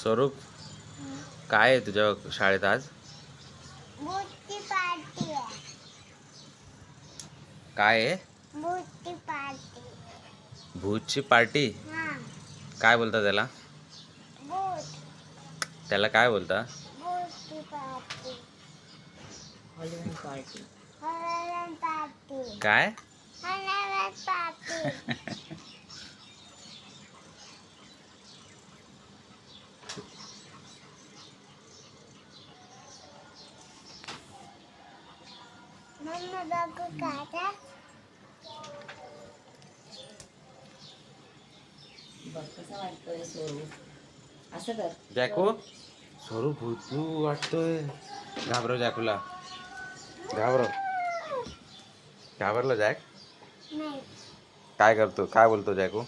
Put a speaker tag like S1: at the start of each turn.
S1: स्वरूप, काय आहे तुझ्या शाळेत आज?
S2: बुट्टी पार्टी आहे.
S1: काय आहे?
S2: बुट्टी पार्टी.
S1: भूतची पार्टी?
S2: हां.
S1: काय बोलता त्याला?
S2: बूट.
S1: त्याला काय बोलता?
S2: बुट्टी party.
S3: Holiday party.
S2: Holiday party.
S1: काय?
S2: Holiday party. मम्मा बघू काय?
S3: बघ कसं वाटतंय स्वरूप. असं कर.
S1: जॅको, स्वरूप भूतू वाटतोय. घाबरव जॅकूला. घाबरव. घाबरला जॅक?
S2: नाही.
S1: काय करतो? काय बोलतो जॅकू?